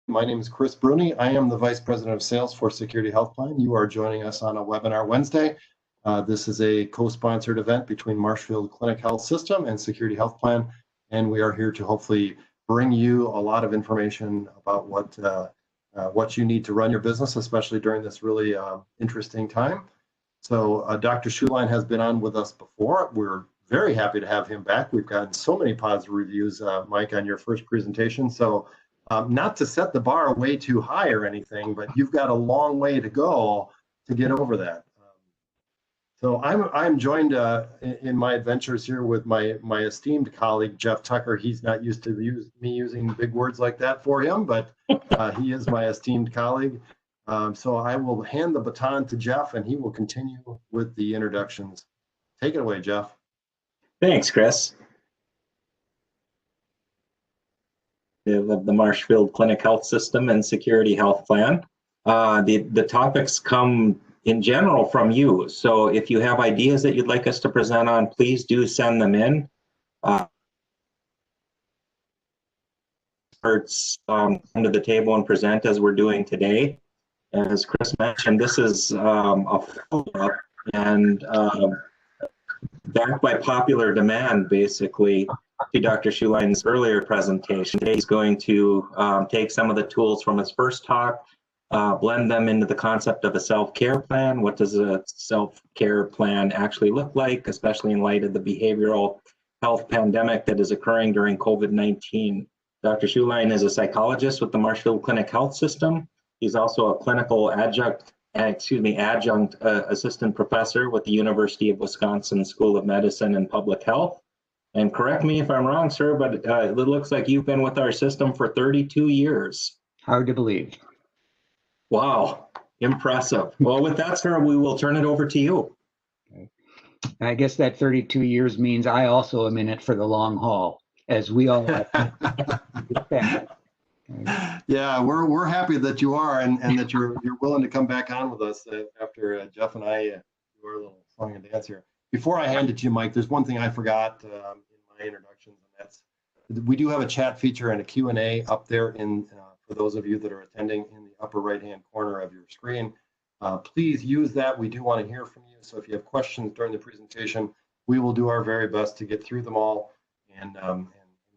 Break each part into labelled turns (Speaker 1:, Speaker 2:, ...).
Speaker 1: My name is Chris Bruni. I am the Vice President of Sales for Security Health Plan. You are joining us on a webinar Wednesday. This is a co-sponsored event between Marshfield Clinic Health System and Security Health Plan, and we are here to hopefully bring you a lot of information about what you need to run your business, especially during this really interesting time. So Dr. Schuline has been on with us before. We're very happy to have him back. We've gotten so many positive reviews, Mike, on your first presentation. So not to set the bar way too high or anything, but you've got a long way to go to get over that. So I'm joined in my adventures here with my esteemed colleague, Jeff Tucker. He's not used to me using big words like that for him, but he is my esteemed colleague. So I will hand the baton to Jeff, and he will continue with the introductions. Take it away, Jeff.
Speaker 2: Thanks, Chris. Of the Marshfield Clinic Health System and Security Health Plan. The topics come in general from you. So if you have ideas that you'd like us to present on, please do send them in. Experts come to the table and present as we're doing today. As Chris mentioned, this is a follow-up and backed by popular demand, basically, to Dr. Schuline's earlier presentation. He's going to take some of the tools from his first talk, blend them into the concept of a self-care plan. What does a self-care plan actually look like, especially in light of the behavioral health pandemic that is occurring during COVID-19? Dr. Schuline is a psychologist with the Marshfield Clinic Health System. He's also a clinical adjunct assistant professor with the University of Wisconsin School of Medicine and Public Health. And correct me if I'm wrong, sir, but it looks like you've been with our system for 32 years.
Speaker 3: Hard to believe.
Speaker 2: Wow, impressive. Well, with that, sir, we will turn it over to you.
Speaker 3: Okay. I guess that 32 years means I also am in it for the long haul, as we all are.
Speaker 1: Yeah, we're happy that you are, and that you're willing to come back on with us after Jeff and I do our little song and dance here. Before I hand it to you, Mike, there's one thing I forgot in my introductions, and that's we do have a chat feature and a Q&A up there for those of you that are attending in the upper right-hand corner of your screen. Please use that. We do want to hear from you. So if you have questions during the presentation, we will do our very best to get through them all and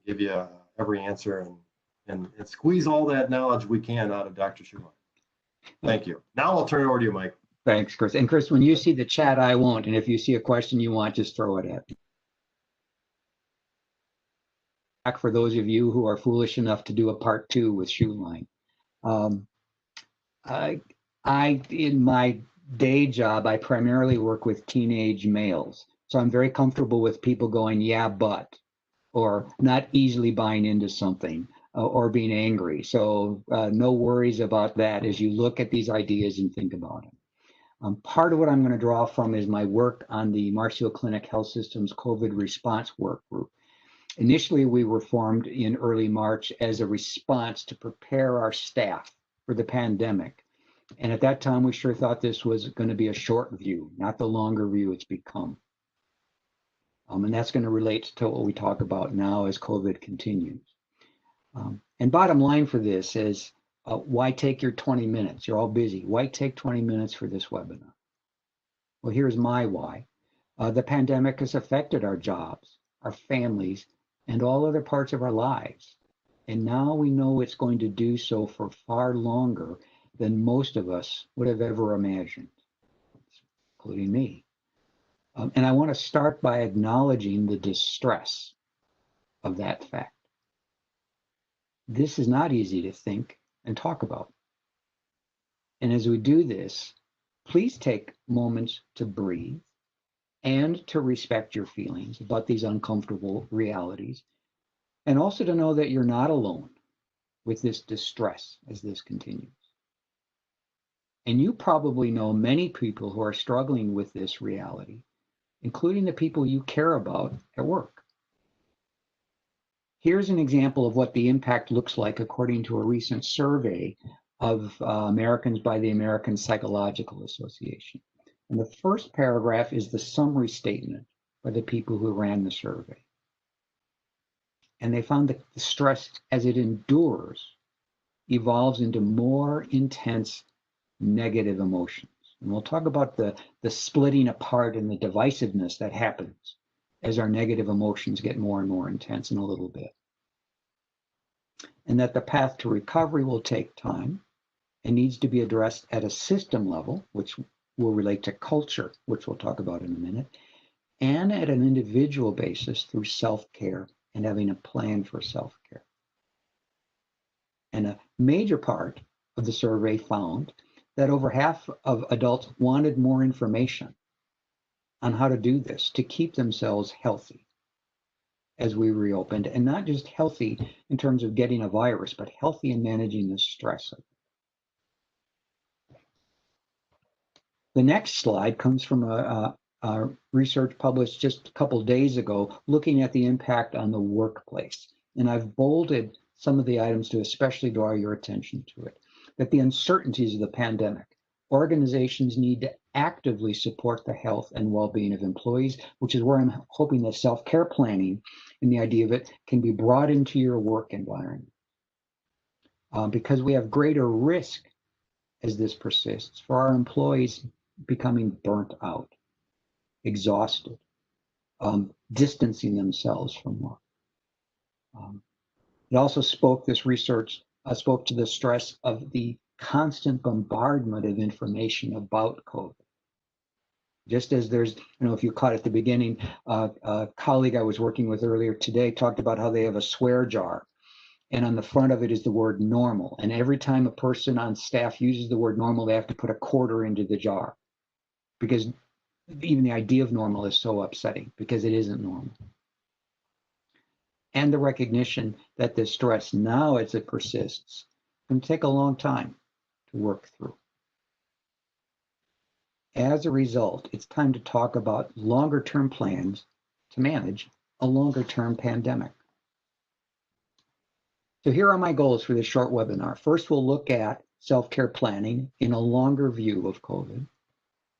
Speaker 1: give you every answer and squeeze all that knowledge we can out of Dr. Schuline. Thank you. Now I'll turn it over to you, Mike.
Speaker 3: Thanks, Chris. And Chris, when you see the chat, I won't. And if you see a question you want, just throw it at me. For those of you who are foolish enough to do a part 2 with Schuline. In my day job, I primarily work with teenage males. So I'm very comfortable with people going, yeah, but, or not easily buying into something. Or being angry. So no worries about that as you look at these ideas and think about them. Part of what I'm going to draw from is my work on the Marshfield Clinic Health System's COVID response work group. Initially, we were formed in early March as a response to prepare our staff for the pandemic. And at that time, we sure thought this was going to be a short view, not the longer view it's become. And that's going to relate to what we talk about now as COVID continues. And bottom line for this is, why take your 20 minutes? You're all busy. Why take 20 minutes for this webinar? Well, here's my why. The pandemic has affected our jobs, our families, and all other parts of our lives. And now we know it's going to do so for far longer than most of us would have ever imagined, including me. And I want to start by acknowledging the distress of that fact. This is not easy to think and talk about. And as we do this, please take moments to breathe and to respect your feelings about these uncomfortable realities, and also to know that you're not alone with this distress as this continues. And you probably know many people who are struggling with this reality, including the people you care about at work. Here's an example of what the impact looks like according to a recent survey of Americans by the American Psychological Association. And the first paragraph is the summary statement by the people who ran the survey. And they found that the stress as it endures evolves into more intense negative emotions. And we'll talk about the splitting apart and the divisiveness that happens as our negative emotions get more and more intense in a little bit. And that the path to recovery will take time and needs to be addressed at a system level, which will relate to culture, which we'll talk about in a minute, and at an individual basis through self-care and having a plan for self-care. And a major part of the survey found that over half of adults wanted more information on how to do this to keep themselves healthy as we reopened, and not just healthy in terms of getting a virus, but healthy in managing the stress of it. The next slide comes from a research published just a couple days ago looking at the impact on the workplace. And I've bolded some of the items to especially draw your attention to it. That the uncertainties of the pandemic, organizations need to actively support the health and well-being of employees, which is where I'm hoping that self-care planning and the idea of it can be brought into your work environment. Because we have greater risk as this persists for our employees becoming burnt out, exhausted, distancing themselves from work. It also this research spoke to the stress of the constant bombardment of information about COVID. Just as there's, if you caught at the beginning, a colleague I was working with earlier today talked about how they have a swear jar. And on the front of it is the word normal. And every time a person on staff uses the word normal, they have to put a quarter into the jar. Because even the idea of normal is so upsetting, because it isn't normal. And the recognition that this stress now, as it persists, can take a long time to work through. As a result, it's time to talk about longer-term plans to manage a longer-term pandemic. So here are my goals for this short webinar. First, we'll look at self-care planning in a longer view of COVID.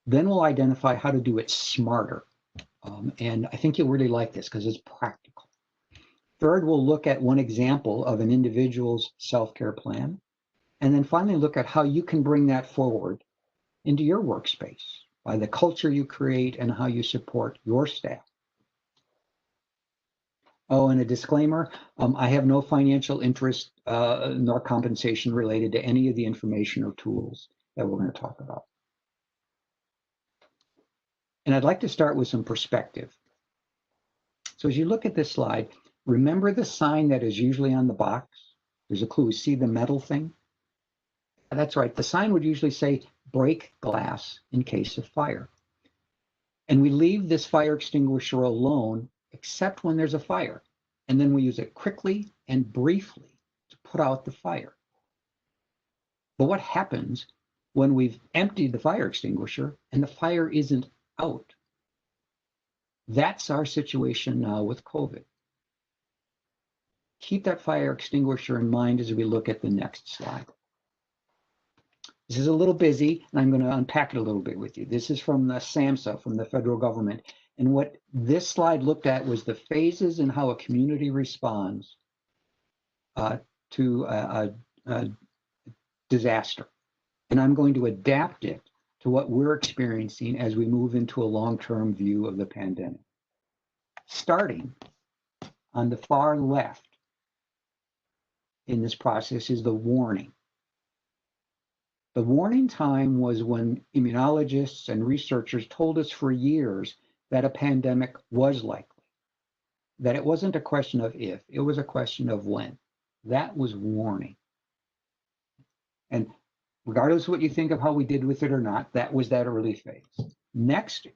Speaker 3: Then we'll identify how to do it smarter. And I think you'll really like this because it's practical. Third, we'll look at one example of an individual's self-care plan. And then finally, look at how you can bring that forward into your workspace by the culture you create and how you support your staff. Oh, and a disclaimer, I have no financial interest nor compensation related to any of the information or tools that we're going to talk about. And I'd like to start with some perspective. So as you look at this slide, remember the sign that is usually on the box? There's a clue. See the metal thing? That's right. The sign would usually say, break glass in case of fire. And we leave this fire extinguisher alone, except when there's a fire. And then we use it quickly and briefly to put out the fire. But what happens when we've emptied the fire extinguisher and the fire isn't out? That's our situation now with COVID. Keep that fire extinguisher in mind as we look at the next slide. This is a little busy, and I'm going to unpack it a little bit with you. This is from the SAMHSA, from the federal government. And what this slide looked at was the phases in how a community responds to a disaster. And I'm going to adapt it to what we're experiencing as we move into a long-term view of the pandemic. Starting on the far left in this process is the warning. The warning time was when immunologists and researchers told us for years that a pandemic was likely, that it wasn't a question of if, it was a question of when. That was warning. And regardless of what you think of how we did with it or not, that was that early phase. Next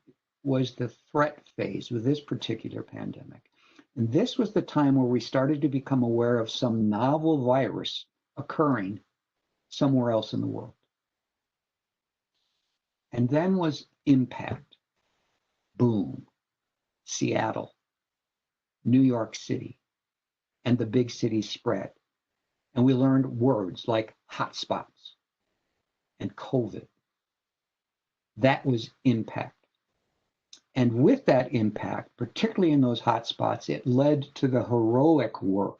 Speaker 3: was the threat phase with this particular pandemic. And this was the time where we started to become aware of some novel virus occurring somewhere else in the world. And then was impact. Boom. Seattle, New York City, and the big cities spread. And we learned words like hotspots and COVID. That was impact. And with that impact, particularly in those hotspots, it led to the heroic work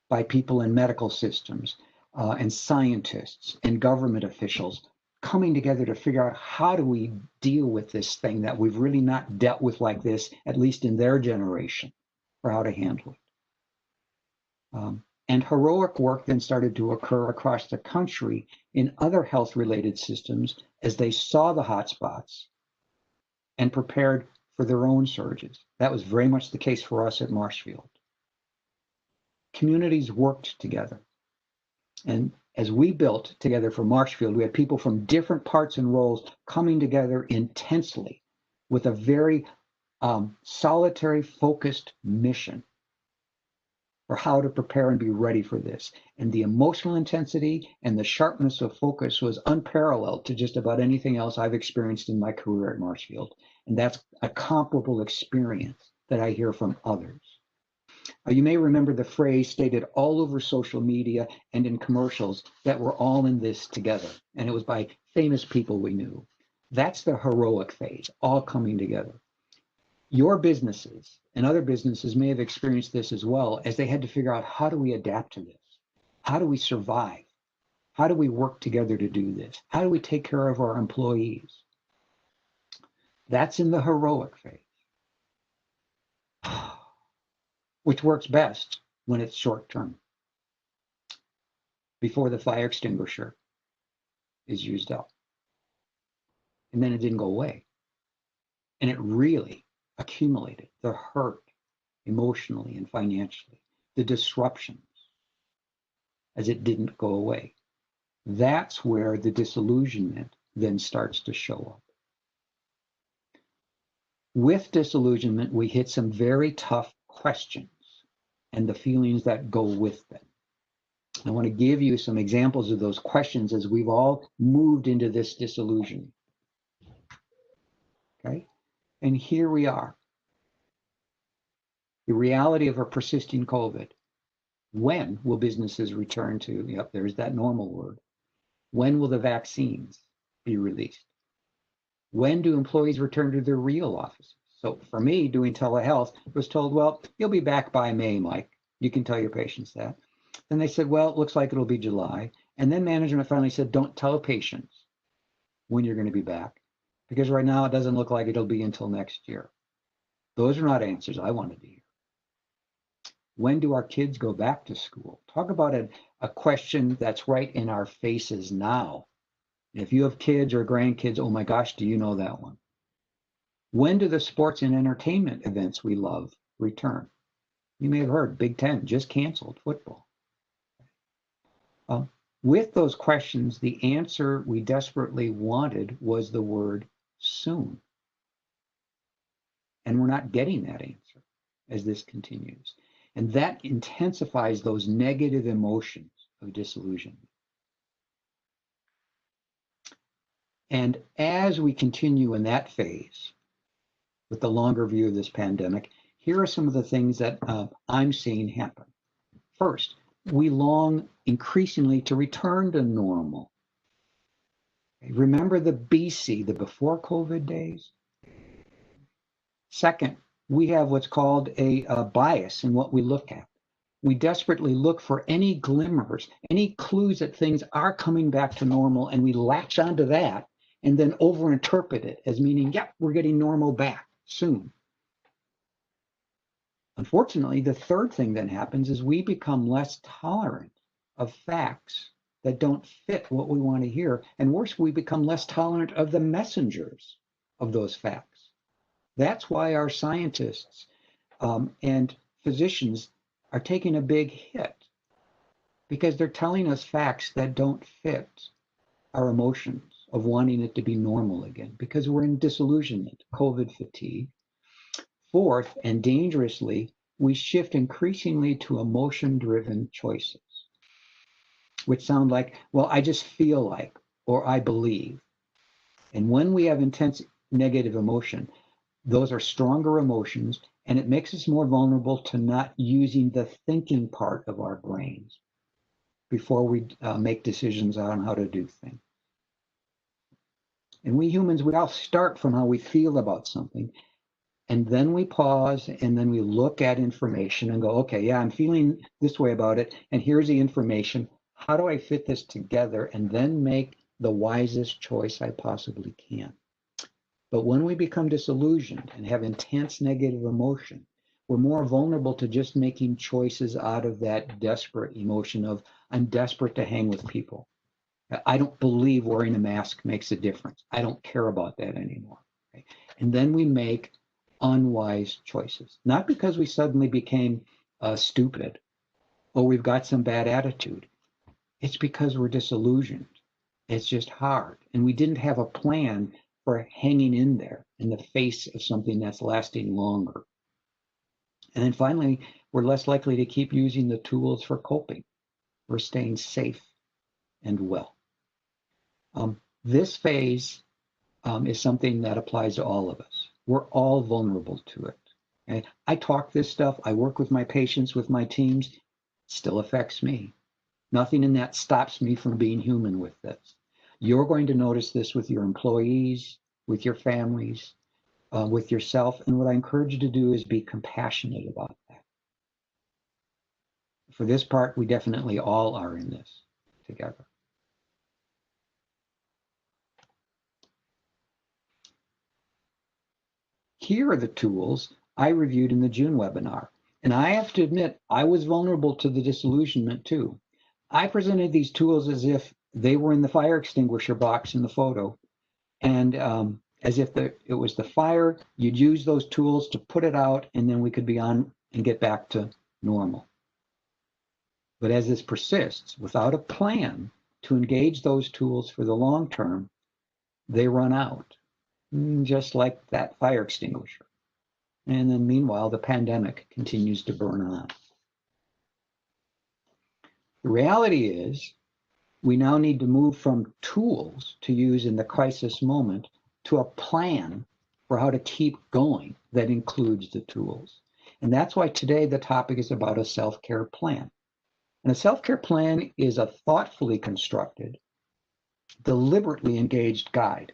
Speaker 3: by people in medical systems and scientists and government officials coming together to figure out how do we deal with this thing that we've really not dealt with like this, at least in their generation, or how to handle it. And heroic work then started to occur across the country in other health-related systems as they saw the hotspots and prepared for their own surges. That was very much the case for us at Marshfield. Communities worked together. And as we built together for Marshfield, we had people from different parts and roles coming together intensely with a very solitary, focused mission for how to prepare and be ready for this. And the emotional intensity and the sharpness of focus was unparalleled to just about anything else I've experienced in my career at Marshfield. And that's a comparable experience that I hear from others. You may remember the phrase stated all over social media and in commercials that we're all in this together. And it was by famous people we knew. That's the heroic phase, all coming together. Your businesses and other businesses may have experienced this as well, as they had to figure out, how do we adapt to this? How do we survive? How do we work together to do this? How do we take care of our employees? That's in the heroic phase, which works best when it's short term, before the fire extinguisher is used up. And then it didn't go away. And it really accumulated, the hurt emotionally and financially, the disruptions, as it didn't go away. That's where the disillusionment then starts to show up. With disillusionment, we hit some very tough questions and the feelings that go with them. I want to give you some examples of those questions as we've all moved into this disillusion. Okay? And here we are. The reality of a persisting COVID. When will businesses return to, yep, there's that normal word. When will the vaccines be released? When do employees return to their real offices? So for me, doing telehealth, I was told, well, you'll be back by May, Mike. You can tell your patients that. Then they said, well, it looks like it'll be July. And then management finally said, don't tell patients when you're going to be back, because right now it doesn't look like it'll be until next year. Those are not answers I wanted to hear. When do our kids go back to school? Talk about a question that's right in our faces now. If you have kids or grandkids, oh my gosh, do you know that one? When do the sports and entertainment events we love return? You may have heard Big Ten just canceled football. With those questions, the answer we desperately wanted was the word soon. And we're not getting that answer as this continues. And that intensifies those negative emotions of disillusionment. And as we continue in that phase, with the longer view of this pandemic, here are some of the things that I'm seeing happen. First, we long increasingly to return to normal. Remember the BC, the before COVID days? Second, we have what's called a bias in what we look at. We desperately look for any glimmers, any clues that things are coming back to normal, and we latch onto that and then overinterpret it as meaning, yep, we're getting normal back soon. Unfortunately, the third thing that happens is we become less tolerant of facts that don't fit what we want to hear. And worse, we become less tolerant of the messengers of those facts. That's why our scientists and physicians are taking a big hit, because they're telling us facts that don't fit our emotions of wanting it to be normal again, because we're in disillusionment, COVID fatigue. Fourth, and dangerously, we shift increasingly to emotion-driven choices, which sound like, well, I just feel like, or I believe. And when we have intense negative emotion, those are stronger emotions, and it makes us more vulnerable to not using the thinking part of our brains before we make decisions on how to do things. And we humans, we all start from how we feel about something, and then we pause, and then we look at information and go, okay, yeah, I'm feeling this way about it, and here's the information. How do I fit this together and then make the wisest choice I possibly can? But when we become disillusioned and have intense negative emotion, we're more vulnerable to just making choices out of that desperate emotion of, I'm desperate to hang with people. I don't believe wearing a mask makes a difference. I don't care about that anymore. Okay? And then we make unwise choices, not because we suddenly became stupid or we've got some bad attitude. It's because we're disillusioned. It's just hard. And we didn't have a plan for hanging in there in the face of something that's lasting longer. And then finally, we're less likely to keep using the tools for coping. We're staying safe and well. This phase is something that applies to all of us. We're all vulnerable to it. Okay? I talk this stuff. I work with my patients, with my teams. It still affects me. Nothing in that stops me from being human with this. You're going to notice this with your employees, with your families, with yourself. And what I encourage you to do is be compassionate about that. For this part, we definitely all are in this together. Here are the tools I reviewed in the June webinar. And I have to admit, I was vulnerable to the disillusionment too. I presented these tools as if they were in the fire extinguisher box in the photo. And as if it was the fire, you'd use those tools to put it out, and then we could be on and get back to normal. But as this persists, without a plan to engage those tools for the long term, they run out, just like that fire extinguisher. And then meanwhile, the pandemic continues to burn on. The reality is, we now need to move from tools to use in the crisis moment to a plan for how to keep going that includes the tools. And that's why today the topic is about a self-care plan. And a self-care plan is a thoughtfully constructed, deliberately engaged guide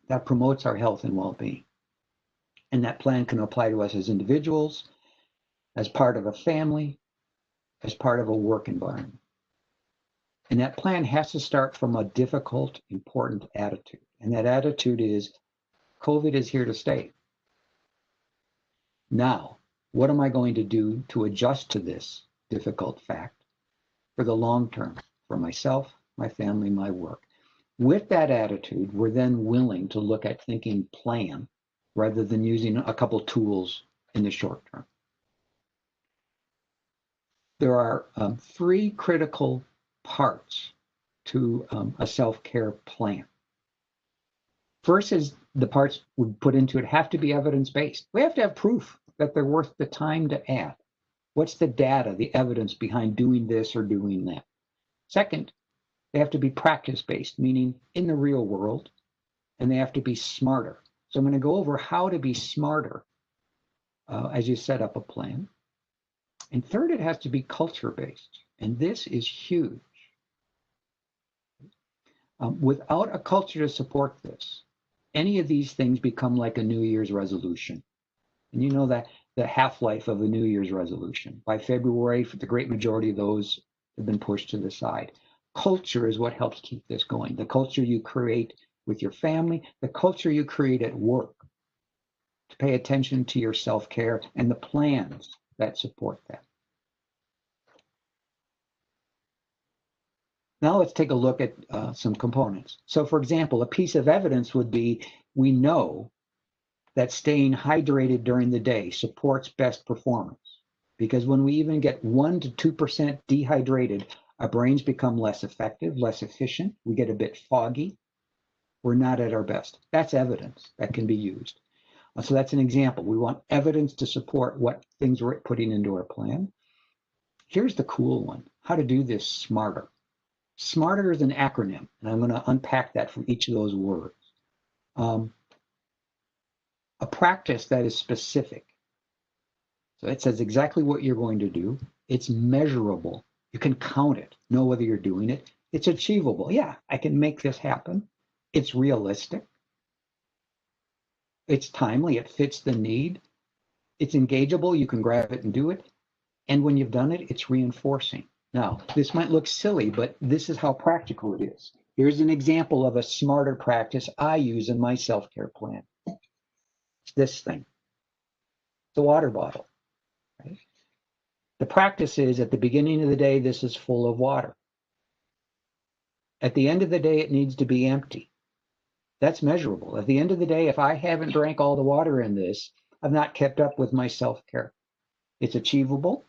Speaker 3: that promotes our health and well-being. And that plan can apply to us as individuals, as part of a family, as part of a work environment. And that plan has to start from a difficult, important attitude. And that attitude is, COVID is here to stay. Now, what am I going to do to adjust to this difficult fact for the long term, for myself, my family, my work? With that attitude, we're then willing to look at thinking plan rather than using a couple tools in the short term. There are three critical parts to a self-care plan. First is the parts we put into it have to be evidence-based. We have to have proof that they're worth the time to add. What's the data, the evidence behind doing this or doing that? Second, they have to be practice-based, meaning in the real world, and they have to be smarter. So I'm going to go over how to be smarter as you set up a plan. And third, it has to be culture-based, and this is huge. Without a culture to support this, any of these things become like a New Year's resolution. And you know that the half-life of a New Year's resolution. By February, the great majority of those have been pushed to the side. Culture is what helps keep this going. The culture you create with your family, the culture you create at work, to pay attention to your self-care and the plans that support that. Now let's take a look at some components. So for example, a piece of evidence would be, we know that staying hydrated during the day supports best performance. Because when we even get 1 to 2% dehydrated, our brains become less effective, less efficient. We get a bit foggy. We're not at our best. That's evidence that can be used. So that's an example. We want evidence to support what things we're putting into our plan. Here's the cool one, how to do this smarter. Smarter is an acronym, and I'm going to unpack that from each of those words. A practice that is specific. So it says exactly what you're going to do. It's measurable. You can count it, know whether you're doing it. It's achievable. Yeah, I can make this happen. It's realistic. It's timely. It fits the need. It's engageable. You can grab it and do it. And when you've done it, it's reinforcing. Now, this might look silly, but this is how practical it is. Here's an example of a smarter practice I use in my self-care plan. It's this thing, the water bottle. Right? The practice is at the beginning of the day, this is full of water. At the end of the day, it needs to be empty. That's measurable. At the end of the day, if I haven't drank all the water in this, I've not kept up with my self-care. It's achievable.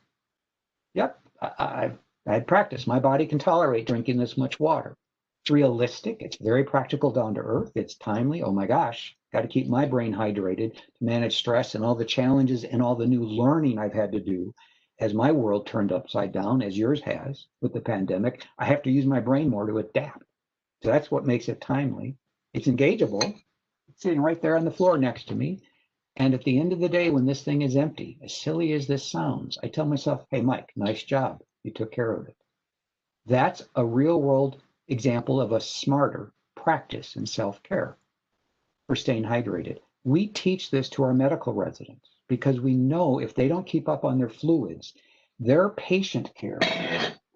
Speaker 3: Yep, I've had practice. My body can tolerate drinking this much water. It's realistic. It's very practical, down to earth. It's timely. Oh my gosh, got to keep my brain hydrated to manage stress and all the challenges and all the new learning I've had to do as my world turned upside down, as yours has with the pandemic. I have to use my brain more to adapt. So that's what makes it timely. It's engageable. It's sitting right there on the floor next to me. And at the end of the day, when this thing is empty, as silly as this sounds, I tell myself, hey, Mike, nice job. You took care of it. That's a real world example of a smarter practice in self-care for staying hydrated. We teach this to our medical residents because we know if they don't keep up on their fluids, their patient care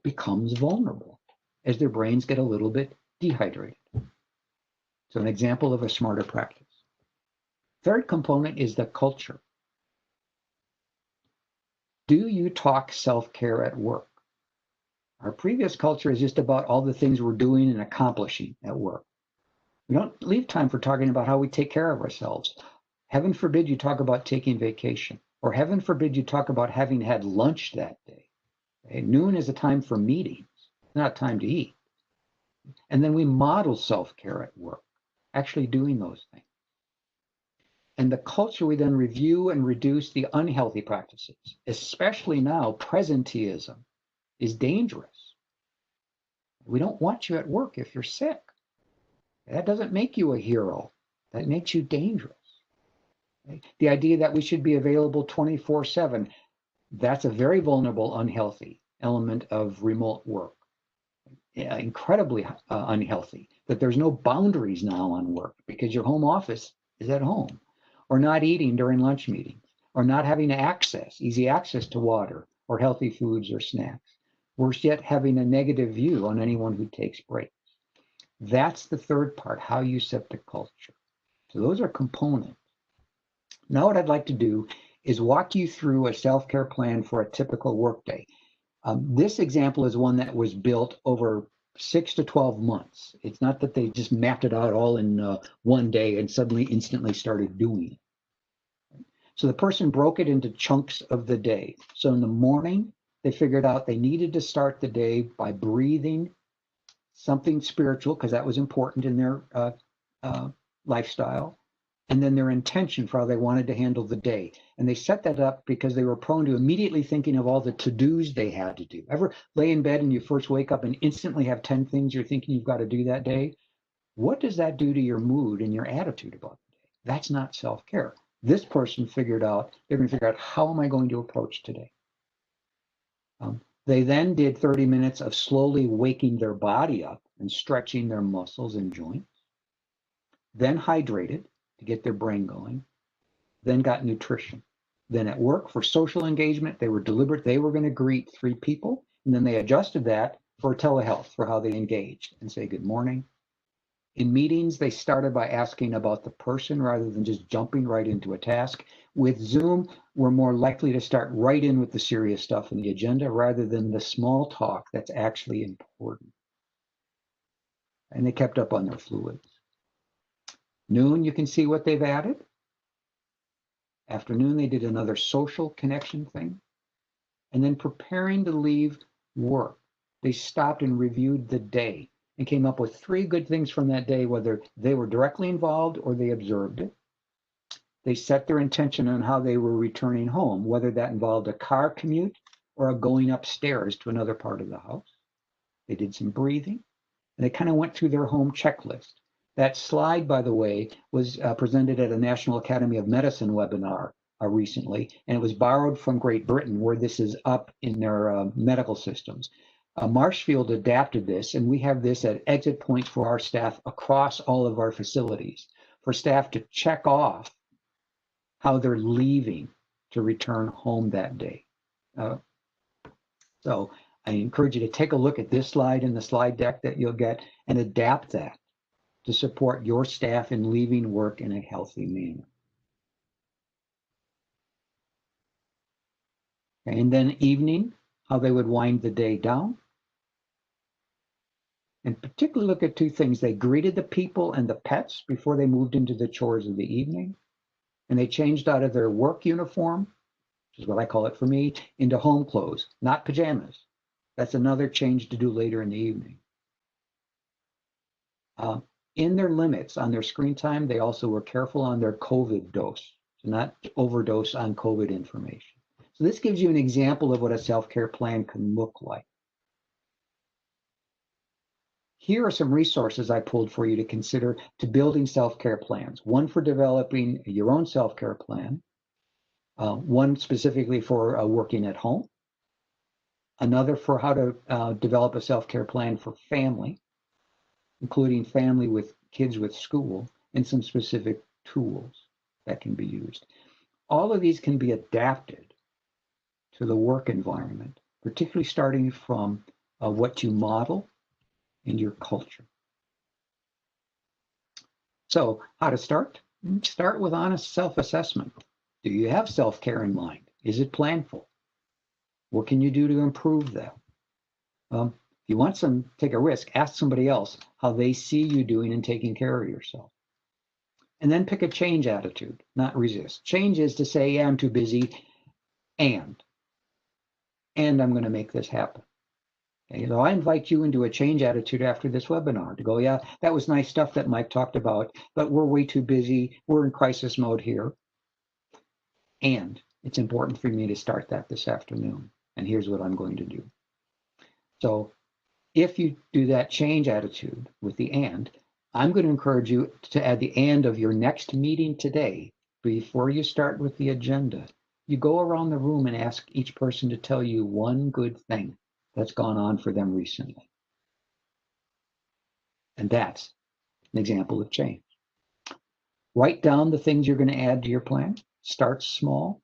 Speaker 3: becomes vulnerable as their brains get a little bit dehydrated. So an example of a smarter practice. Third component is the culture. Do you talk self-care at work? Our previous culture is just about all the things we're doing and accomplishing at work. We don't leave time for talking about how we take care of ourselves. Heaven forbid you talk about taking vacation, or heaven forbid you talk about having had lunch that day. Okay? Noon is a time for meetings, not time to eat. And then we model self-care at work, actually doing those things. And the culture, we then review and reduce the unhealthy practices, especially now, presenteeism is dangerous. We don't want you at work if you're sick. That doesn't make you a hero. That makes you dangerous. Okay? The idea that we should be available 24/7, that's a very vulnerable, unhealthy element of remote work. Incredibly unhealthy, that there's no boundaries now on work because your home office is at home. Or not eating during lunch meetings, or not having easy access to water or healthy foods or snacks. Worse yet, having a negative view on anyone who takes breaks. That's the third part, how you set the culture. So those are components. Now what I'd like to do is walk you through a self-care plan for a typical workday. This example is one that was built over 6 to 12 months. It's not that they just mapped it out all in one day and suddenly instantly started doing it. So the person broke it into chunks of the day. So in the morning, they figured out they needed to start the day by breathing something spiritual, because that was important in their lifestyle, and then their intention for how they wanted to handle the day. And they set that up because they were prone to immediately thinking of all the to-dos they had to do. Ever lay in bed and you first wake up and instantly have 10 things you're thinking you've got to do that day? What does that do to your mood and your attitude about the day? That's not self-care. This person figured out, they're going to figure out, how am I going to approach today? They then did 30 minutes of slowly waking their body up and stretching their muscles and joints, then hydrated to get their brain going, then got nutrition. Then at work for social engagement, they were deliberate. They were going to greet 3 people, and then they adjusted that for telehealth, for how they engaged and say good morning. In meetings, they started by asking about the person rather than just jumping right into a task. With Zoom, we're more likely to start right in with the serious stuff in the agenda rather than the small talk that's actually important. And they kept up on their fluids. Noon, you can see what they've added. Afternoon, they did another social connection thing. And then preparing to leave work, they stopped and reviewed the day and came up with 3 good things from that day, whether they were directly involved or they observed it. They set their intention on how they were returning home, whether that involved a car commute or a going upstairs to another part of the house. They did some breathing, and they kind of went through their home checklist. That slide, by the way, was presented at a National Academy of Medicine webinar recently, and it was borrowed from Great Britain, where this is up in their medical systems. Marshfield adapted this, and we have this at exit points for our staff across all of our facilities, for staff to check off how they're leaving to return home that day. So I encourage you to take a look at this slide in the slide deck that you'll get and adapt that to support your staff in leaving work in a healthy manner. And then evening, how they would wind the day down. And particularly look at two things. They greeted the people and the pets before they moved into the chores of the evening. And they changed out of their work uniform, which is what I call it for me, into home clothes, not pajamas. That's another change to do later in the evening. In their limits on their screen time, they also were careful on their COVID dose, to not overdose on COVID information. So this gives you an example of what a self-care plan can look like. Here are some resources I pulled for you to consider to building self-care plans. One for developing your own self-care plan, one specifically for working at home, another for how to develop a self-care plan for family, including family with kids with school, and some specific tools that can be used. All of these can be adapted to the work environment, particularly starting from what you model in your culture. So how to start? Start with honest self-assessment. Do you have self-care in mind? Is it planful? What can you do to improve that? If you want some, take a risk, ask somebody else how they see you doing and taking care of yourself. And then pick a change attitude, not resist. Change is to say, yeah, I'm too busy, and I'm going to make this happen. Okay, so I invite you into a change attitude after this webinar to go, yeah, that was nice stuff that Mike talked about, but we're way too busy. We're in crisis mode here. And it's important for me to start that this afternoon. And here's what I'm going to do. So if you do that change attitude with the and, I'm going to encourage you to add the and of your next meeting today, before you start with the agenda. You go around the room and ask each person to tell you one good thing that's gone on for them recently. And that's an example of change. Write down the things you're going to add to your plan. Start small.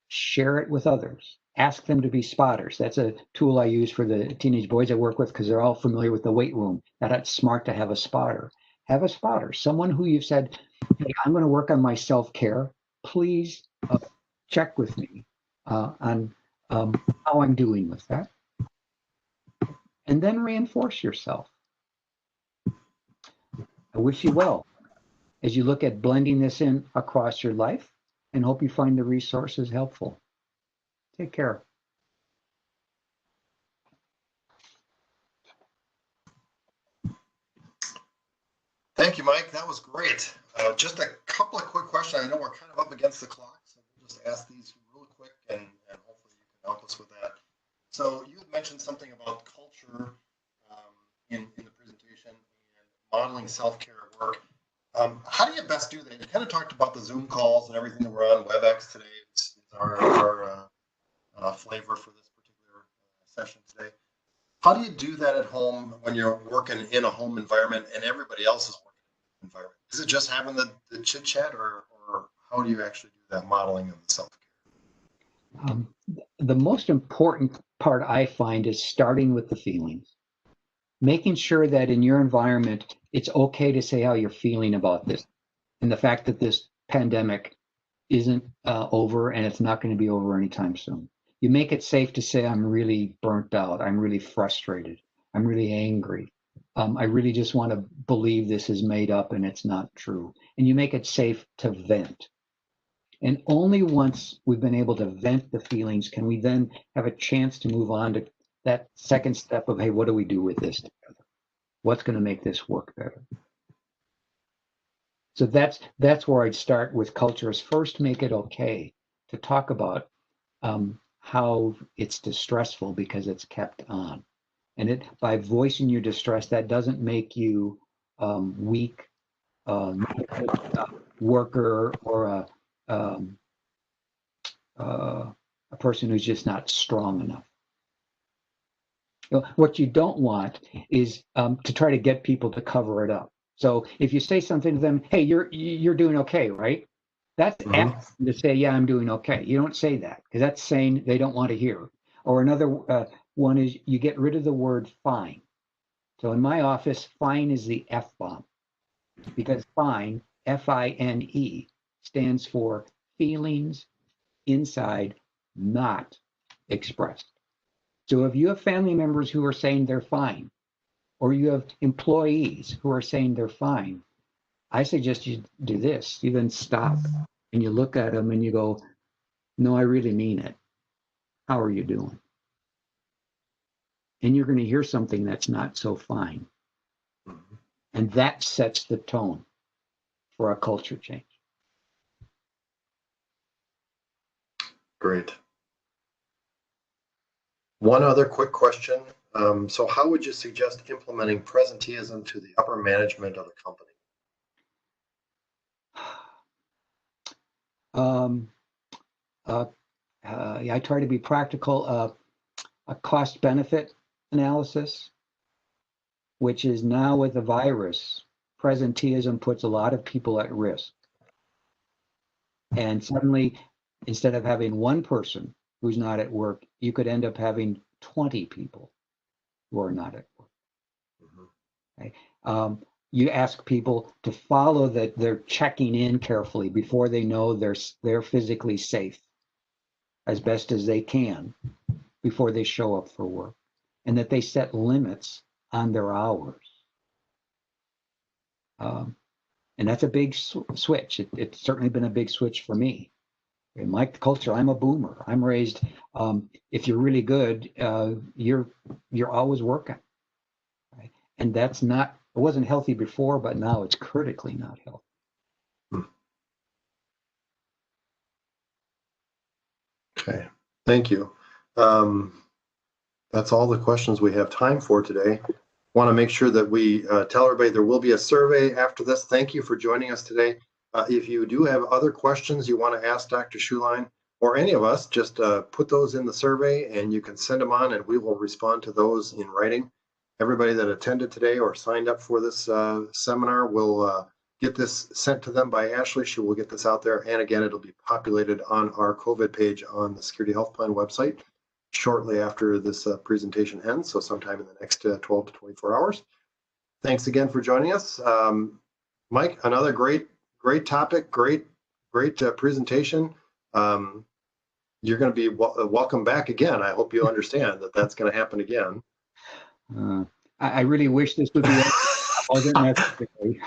Speaker 3: Share it with others. Ask them to be spotters. That's a tool I use for the teenage boys I work with because they're all familiar with the weight room. That's smart to have a spotter. Have a spotter, someone who you've said, hey, I'm going to work on my self-care. Please check with me on how I'm doing with that. And then reinforce yourself. I wish you well as you look at blending this in across your life, and hope you find the resources helpful. Take care.
Speaker 1: Thank you, Mike. That was great. Just a couple of quick questions. I know we're kind of up against the clock, so we'll just ask these really quick, and hopefully you can help us with that. So you had mentioned something about culture in the presentation and modeling self-care at work. How do you best do that? You kind of talked about the Zoom calls and everything that we're on WebEx today. It's our flavor for this particular session today. How do you do that at home when you're working in a home environment and everybody else is working in an environment? Is it just having the chit chat, or how do you actually do that modeling of the self-care?
Speaker 3: The most important part I find is starting with the feelings. Making sure that in your environment, it's okay to say how you're feeling about this and the fact that this pandemic isn't over and it's not going to be over anytime soon. You make it safe to say, I'm really burnt out. I'm really frustrated. I'm really angry. I really just want to believe this is made up and it's not true. And you make it safe to vent. And only once we've been able to vent the feelings can we then have a chance to move on to that second step of, hey, what do we do with this together? What's going to make this work better? So that's where I'd start with culture, is first make it okay to talk about how it's distressful because it's kept on. And by voicing your distress, that doesn't make you weak, worker, or a person who's just not strong enough. What you don't want is to try to get people to cover it up. So if you say something to them, hey, you're doing okay, right? That's asking to say, yeah, I'm doing okay. You don't say that because that's saying they don't want to hear. Or another One is you get rid of the word fine. So in my office, fine is the F-bomb, because fine, F-I-N-E, stands for feelings inside not expressed. So if you have family members who are saying they're fine, or you have employees who are saying they're fine, I suggest you do this. You then stop and you look at them and you go, no, I really mean it. How are you doing? And you're going to hear something that's not so fine. And that sets the tone for a culture change.
Speaker 1: Great. One other quick question. So how would you suggest implementing presenteeism to the upper management of the company?
Speaker 3: I try to be practical. A cost benefit analysis, which is now with the virus, presenteeism puts a lot of people at risk. And suddenly, instead of having one person who's not at work, you could end up having 20 people who are not at work. Okay? You ask people to follow that they're checking in carefully before they know they're physically safe as best as they can before they show up for work, and that they set limits on their hours. And that's a big switch. It's certainly been a big switch for me. In my culture, I'm a boomer. I'm raised, if you're really good, you're always working. Right? And that's not, it wasn't healthy before, but now it's critically not healthy.
Speaker 1: Okay, thank you. That's all the questions we have time for today. Want to make sure that we tell everybody there will be a survey after this. Thank you for joining us today. If you do have other questions you want to ask Dr. Schuline or any of us, just put those in the survey and you can send them on and we will respond to those in writing. Everybody that attended today or signed up for this seminar will get this sent to them by Ashley. She will get this out there. And again, it'll be populated on our COVID page on the Security Health Plan website shortly after this presentation ends, so sometime in the next 12 to 24 hours. Thanks again for joining us. Mike, another great topic, great presentation. You're going to be welcome back again. I hope you understand that that's going to happen again.
Speaker 3: I really wish this would be wasn't necessary.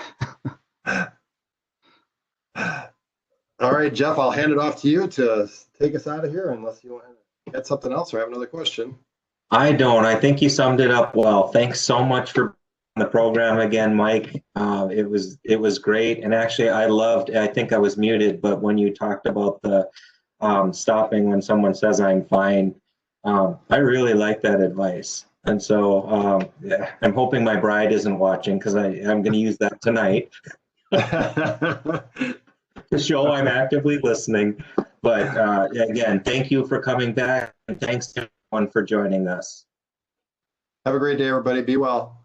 Speaker 1: All right, Jeff, I'll hand it off to you to take us out of here unless you want to add something else or have another question.
Speaker 2: I don't. I think you summed it up well. Thanks so much for the program again, Mike. It was great. And actually, I think I was muted, but when you talked about the stopping when someone says I'm fine, I really like that advice. And so yeah, I'm hoping my bride isn't watching because I'm going to use that tonight to show I'm actively listening. But again, thank you for coming back, and thanks to everyone for joining us.
Speaker 1: Have a great day, everybody. Be well.